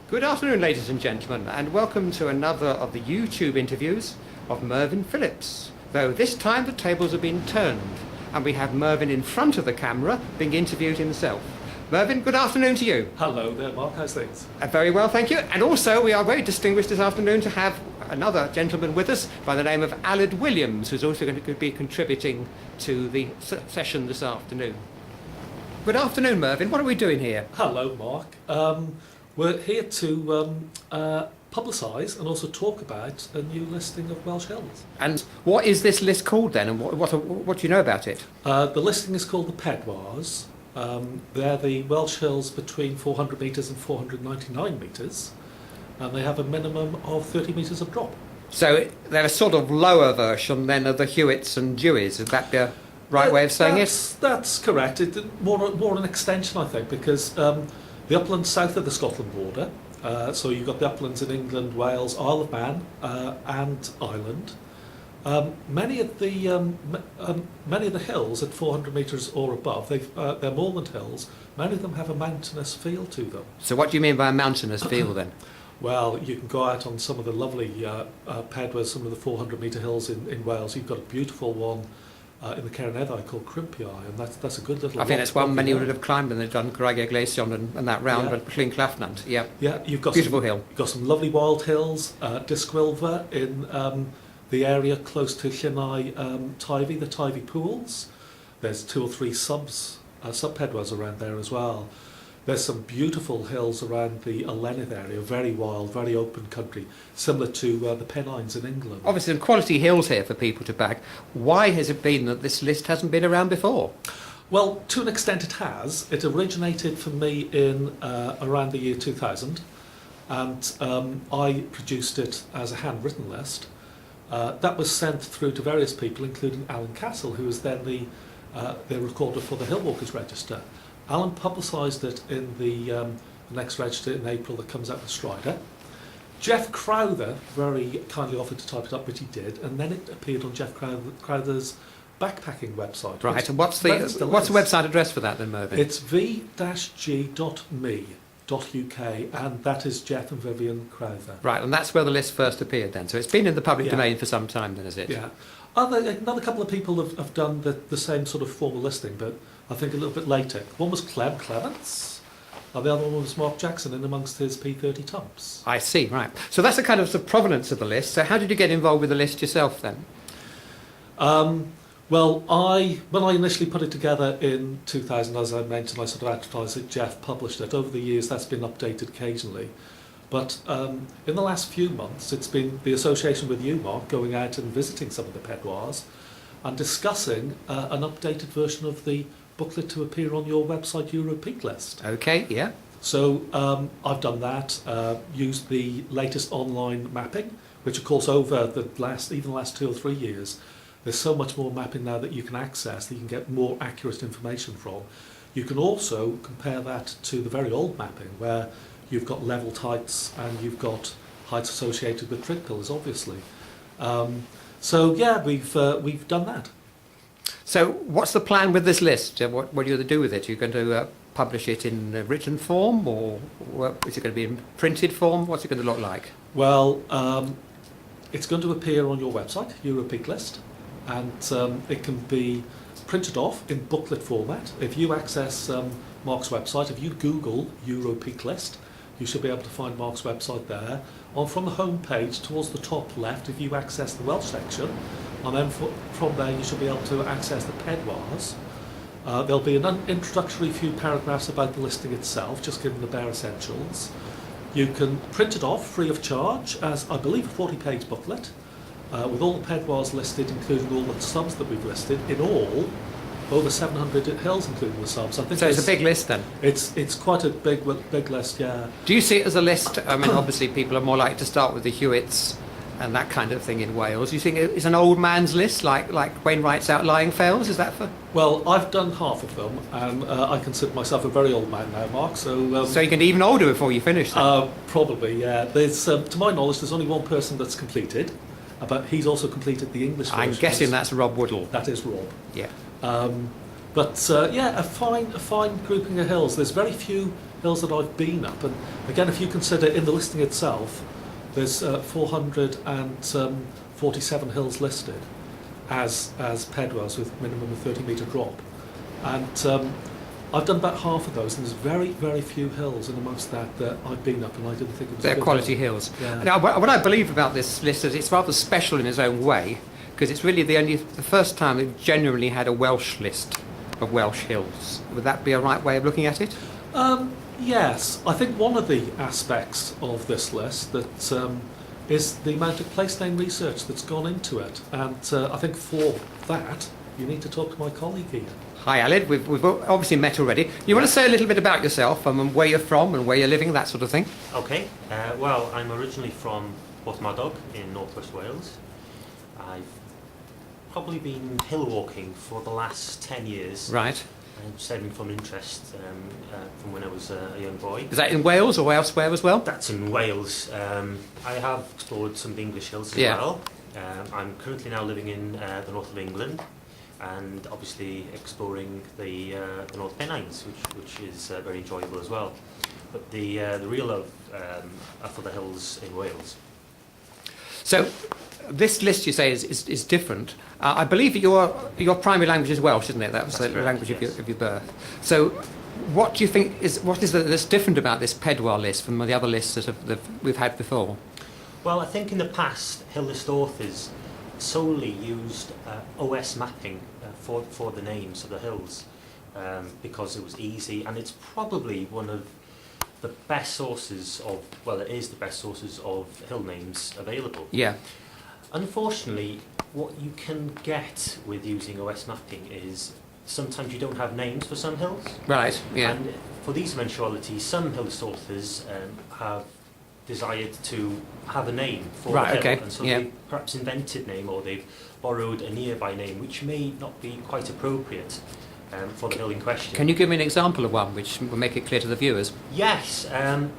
Good afternoon, ladies and gentlemen, and welcome to another of the YouTube interviews of Myrddyn Phillips. Though this time the tables have been turned, and we have Myrddyn in front of the camera being interviewed himself. Myrddyn, good afternoon to you. Hello there, Mark. How's things? Very well, thank you. And also, we are very distinguished this afternoon to have another gentleman with us by the name of Aled Williams, who's also going to be contributing to the session this afternoon. Good afternoon, Myrddyn. What are we doing here? Hello, Mark. We're here to publicise and also talk about a new listing of Welsh hills. And what is this list called then, and what do you know about it? The listing is called the Pedwars. They're the Welsh hills between 400 metres and 499 metres, and they have a minimum of 30 metres of drop. So they're a sort of lower version then of the Hewitts and Deweys. Would that be a right way of saying it? That's correct. More an extension, I think, because the uplands south of the Scotland border, so you've got the uplands in England, Wales, Isle of Man and Ireland. Many of the hills at 400 metres or above, they're moorland hills. Many of them have a mountainous feel to them. So what do you mean by a mountainous feel then? Well, you can go out on some of the lovely Pedwars, some of the 400 metre hills in Wales. You've got a beautiful one in the Cerneddau called Crimpiau, and that's a good little. I think that's one many would have climbed when they've done Craig Glacion and that round, but Llyn Clafnant. Yeah. Yeah, you've got beautiful hill. You've got some lovely wild hills, Disgwylfa in the area close to Llynau Tyfi, the Tyfi pools. There's 2 or 3 sub-pedwars around there as well. There's some beautiful hills around the Olenydd area, very wild, very open country, similar to the Pennines in England. Obviously, some quality hills here for people to bag. Why has it been that this list hasn't been around before? Well, to an extent it has. It originated for me in around the year 2000, and I produced it as a handwritten list. That was sent through to various people, including Alan Castle, who was then the recorder for the Hill Walkers Register. Alan publicised it in the next register in April that comes out with Strider. Jeff Crowther very kindly offered to type it up, which he did, and then it appeared on Jeff Crowther's backpacking website. Right, and what's the website address for that then, Myrddyn? It's v-g.me.uk, and that is Jeff and Vivian Crowther. Right, and that's where the list first appeared then. So it's been in the public domain for some time then, is it? Yeah. Another couple of people have done the same sort of formal listing, but I think a little bit later. One was Clem Clements, and the other one was Mark Jackson in amongst his P30 Tumps. I see, right. So that's the kind of the provenance of the list. So how did you get involved with the list yourself then? Well, when I initially put it together in 2000, as I mentioned, I sort of advertised it, Jeff published it. Over the years, that's been updated occasionally. But in the last few months, it's been the association with you, Mark, going out and visiting some of the Pedwars and discussing an updated version of the booklet to appear on your website, Europeek List. Okay, yeah. So I've done that, used the latest online mapping, which of course over the last 2 or 3 years, there's so much more mapping now that you can access, that you can get more accurate information from. You can also compare that to the very old mapping, where you've got levelled heights and you've got heights associated with trig pillars, obviously. So yeah, we've done that. So what's the plan with this list? What are you going to do with it? Are you going to publish it in a written form, or is it going to be in printed form? What's it going to look like? Well, it's going to appear on your website, Europeek List, and it can be printed off in booklet format. If you access Mark's website, if you Google Europeek List, you should be able to find Mark's website there. From the home page, towards the top left, if you access the Welsh section, and then from there you should be able to access the Pedwars. There'll be an introductory few paragraphs about the listing itself, just giving the bare essentials. You can print it off free of charge as, I believe, a 40-page booklet with all the Pedwars listed, including all the subs that we've listed. In all, over 700 hills, including the subs. I think so it's a big list then? It's quite a big list, yeah. Do you see it as a list? I mean, obviously people are more likely to start with the Hewitts and that kind of thing in Wales. Do you think it's an old man's list, like Wainwright's Outlying Fells? Is that for? Well, I've done half of them, and I consider myself a very old man now, Mark. So so you can be even older before you finish them? Probably, yeah. There's, to my knowledge, there's only one person that's completed, but he's also completed the English version. I'm guessing that's Rob Woodall. That is Rob. Yeah. But yeah, a fine grouping of hills. There's very few hills that I've been up. And again, if you consider in the listing itself, there's 447 hills listed as Pedwars with minimum of 30-metre drop. And I've done about half of those, and there's very, very few hills in amongst that I've been up, and I didn't think it was. They're quality hills. Yeah. Now, what I believe about this list is it's rather special in its own way, because it's really the first time we've genuinely had a Welsh list of Welsh hills. Would that be a right way of looking at it? Yes, I think one of the aspects of this list that is the amount of place name research that's gone into it, and I think for that you need to talk to my colleague here. Hi, Aled. We've obviously met already. You want to say a little bit about yourself and where you're from and where you're living, that sort of thing? Okay. Well, I'm originally from Pedwar in northwest Wales. I've probably been hill walking for the last 10 years. Right. Stemming from interest from when I was a young boy. Is that in Wales or elsewhere as well? That's in Wales. I have explored some of the English hills as well. I'm currently now living in the north of England, and obviously exploring the North Pennines, which is very enjoyable as well. But the real love are for the hills in Wales. So, this list you say is different. I believe that your primary language is Welsh, isn't it? That was That's the correct, language yes. of your birth. So, what do you think that's different about this Pedwar list from the other lists that we've had before? Well, I think in the past, hill list authors solely used OS mapping for the names of the hills because it was easy, and it's probably one of the best sources of, well, it is the best sources of hill names available. Yeah. Unfortunately, what you can get with using OS mapping is sometimes you don't have names for some hills. Right, yeah. And for these eventualities, some hill list authors have desired to have a name for Right, a hill, okay, and so yeah. they've perhaps invented name, or they've borrowed a nearby name, which may not be quite appropriate for the hill in question. Can you give me an example of one which will make it clear to the viewers? Yes,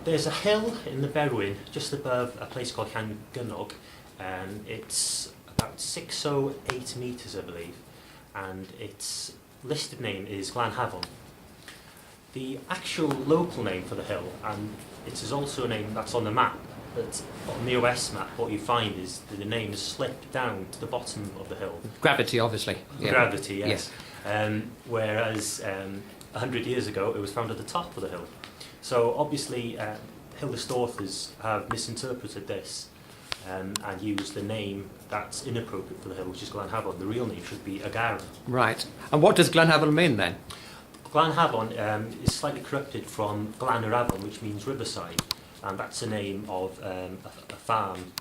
there's a hill in the Berwyn, just above a place called Llangynog, and it's about 608 metres, I believe, and its listed name is Glanhavon. The actual local name for the hill, and it is also a name that's on the map, but on the OS map what you find is that the name is slipped down to the bottom of the hill. Gravity, obviously. Yeah. Gravity, yes. Whereas 100 years ago it was found at the top of the hill. So obviously hill list authors have misinterpreted this and used the name that's inappropriate for the hill, which is Glanhavon. The real name should be Agara. Right. And what does Glanhavon mean then? Glanhavon is slightly corrupted from Glanravon, which means riverside, and that's the name of a farm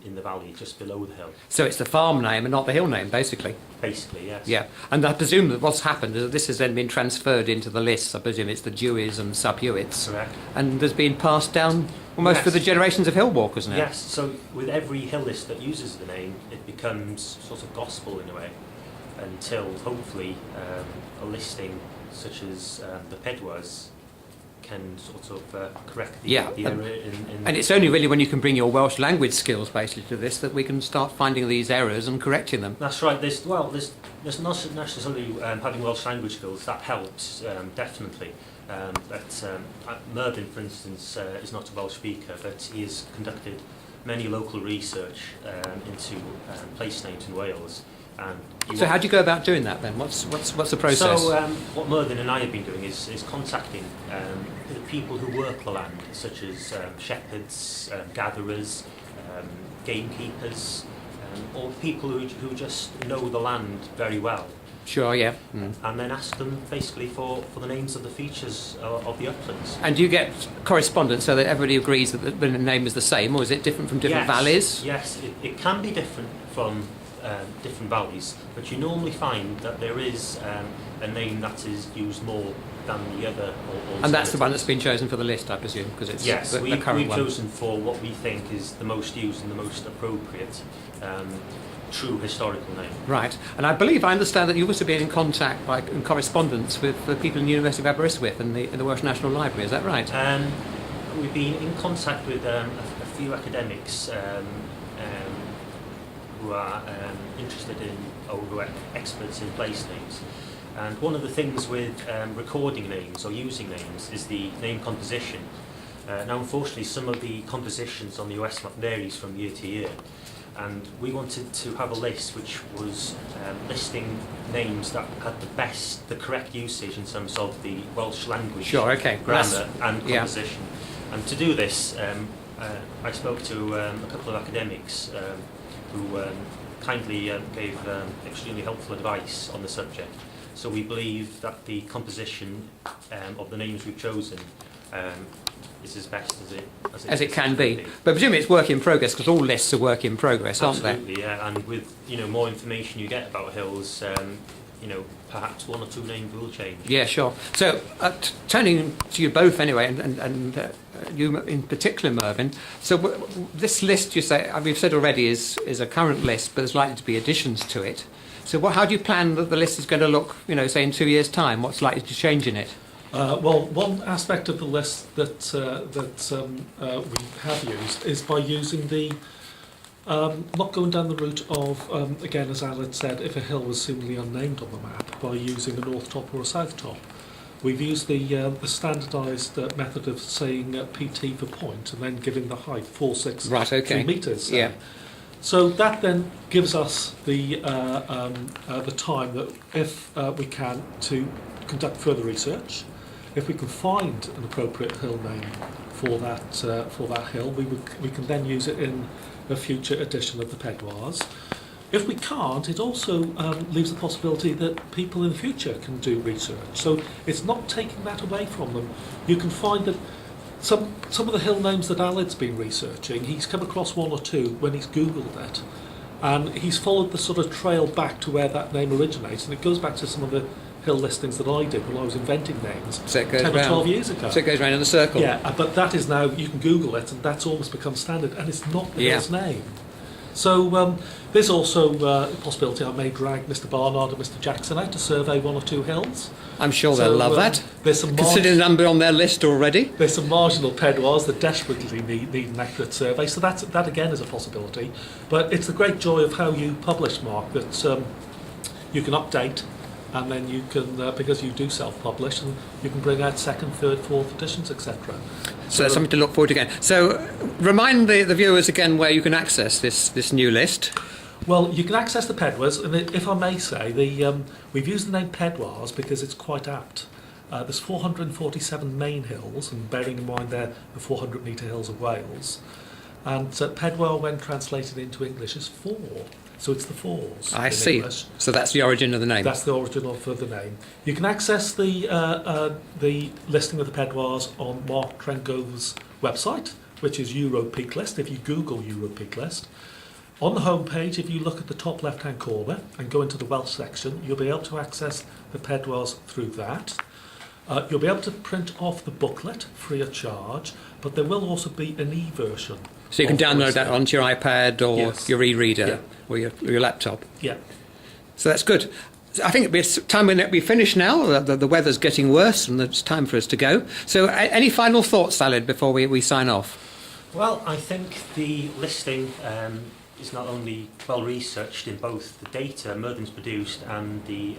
in the valley just below the hill. So it's the farm name and not the hill name, basically. Basically, yes. Yeah, and I presume that what's happened is that this has then been transferred into the lists. I presume it's the Deweys and sub-Hewitts. Correct. And has been passed down almost Yes. for the generations of hill walkers now. Yes, so with every hill list that uses the name, it becomes sort of gospel in a way, until hopefully a listing such as the Pedwars can sort of correct the error in... And it's only really when you can bring your Welsh language skills basically to this that we can start finding these errors and correcting them. That's right. There's not necessarily having Welsh language skills. That helps, definitely. Myrddyn, for instance, is not a Welsh speaker, but he has conducted many local research into place names in Wales. So how do you go about doing that then? What's the process? So what Myrddyn and I have been doing is contacting the people who work the land, such as shepherds, gatherers, gamekeepers, or people who just know the land very well. Sure, yeah. And then ask them basically for the names of the features of the uplands. And do you get correspondence so that everybody agrees that the name is the same, or is it different from different valleys? Yes, it can be different from different valleys, but you normally find that there is a name that is used more than the other. And that's the one that's been chosen for the list, I presume, because it's the current we've one. chosen for what we think is the most used and the most appropriate true historical name. Right, and I understand that you must have been in contact, in correspondence with the people in the University of Aberystwyth and the Welsh National Library, is that right? We've been in contact with a few academics who are interested in, or who are experts in place names. And one of the things with recording names or using names is the name composition. Now, unfortunately, some of the compositions on the US map varies from year to year, and we wanted to have a list which was listing names that had the correct usage in terms of the Welsh language, Sure, okay. grammar and yeah. composition. And to do this, I spoke to a couple of academics who kindly gave extremely helpful advice on the subject. So we believe that the composition of the names we've chosen is as best as it can be. But presumably it's work in progress, because all lists are work in progress, aren't they? Absolutely, yeah. And with more information you get about hills, perhaps one or two names will change. Yeah, sure. So turning to you both anyway, and you in particular, Myrddyn. So this list, you say, we've said already, is a current list, but there's likely to be additions to it. So how do you plan that the list is going to look, say in 2 years' time? What's likely to change in it? Well, one aspect of the list that we have used is by using the not going down the route of again, as Alan said, if a hill was seemingly unnamed on the map, by using a north top or a south top. We've used the standardised method of saying PT for point and then giving the height 463 metres. Yeah. So that then gives us the time that if we can to conduct further research. If we can find an appropriate hill name for that hill, we can then use it in a future edition of the Pedwars. If we can't, it also leaves the possibility that people in the future can do research. So it's not taking that away from them. You can find that some of the hill names that Alan's been researching, he's come across one or two when he's Googled it, and he's followed the sort of trail back to where that name originates, and it goes back to some of the hill listings that I did when I was inventing names so 10 or 12 years ago. So it goes round in a circle. Yeah, but that is now, you can Google it, and that's almost become standard, and it's not the hill's name. So there's also a possibility I may drag Mr Barnard and Mr Jackson out to survey one or two hills. I'm sure they'll love that. There's some considering the number on their list already. There's some marginal Pedwars that desperately need an accurate survey, so that again is a possibility. But it's the great joy of how you publish, Mark, that you can update, and then you can, because you do self-publish, and you can bring out second, third, fourth editions, etc. So that's something to look forward to again. So remind the viewers again where you can access this new list. Well, you can access the Pedwars, and if I may say, we've used the name Pedwars because it's quite apt. There's 447 main hills, and bearing in mind they're the 400-metre hills of Wales. And Pedwar, when translated into English, is 4. So it's the Fours. I see. English. So that's the origin of the name. That's the origin of the name. You can access the listing of the Pedwars on Mark Trengove's website, which is Euro Peak List. If you Google Euro Peak List, on the home page, if you look at the top left-hand corner and go into the Welsh section, you'll be able to access the Pedwars through that. You'll be able to print off the booklet free of charge, but there will also be an e-version. So you can download that onto your iPad or your e-reader or your laptop. Yeah. So that's good. I think it's time we finish now. The weather's getting worse and it's time for us to go. So any final thoughts, Salad, before we sign off? Well, I think the listing is not only well researched in both the data Myrddyn's produced and the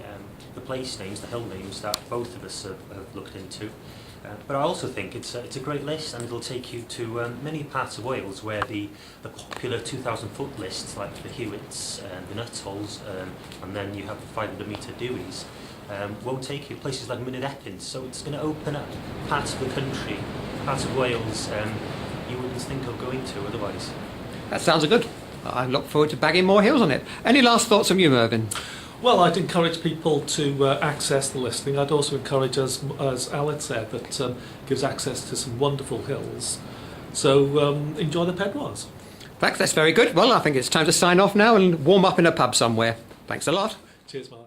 place names, the hill names that both of us have looked into. But I also think it's a great list, and it'll take you to many parts of Wales where the popular 2,000-foot lists like the Hewitts and the Nuttall's, and then you have the 500-metre Deweys, won't take you. Places like Myrddyn. So it's going to open up parts of the country, parts of Wales you wouldn't think of going to otherwise. That sounds good. I look forward to bagging more hills on it. Any last thoughts from you, Myrddyn? Well, I'd encourage people to access the listing. I'd also encourage, as Alan said, that gives access to some wonderful hills. So enjoy the Pedwars. Thanks, that's very good. Well, I think it's time to sign off now and warm up in a pub somewhere. Thanks a lot. Cheers, Mark.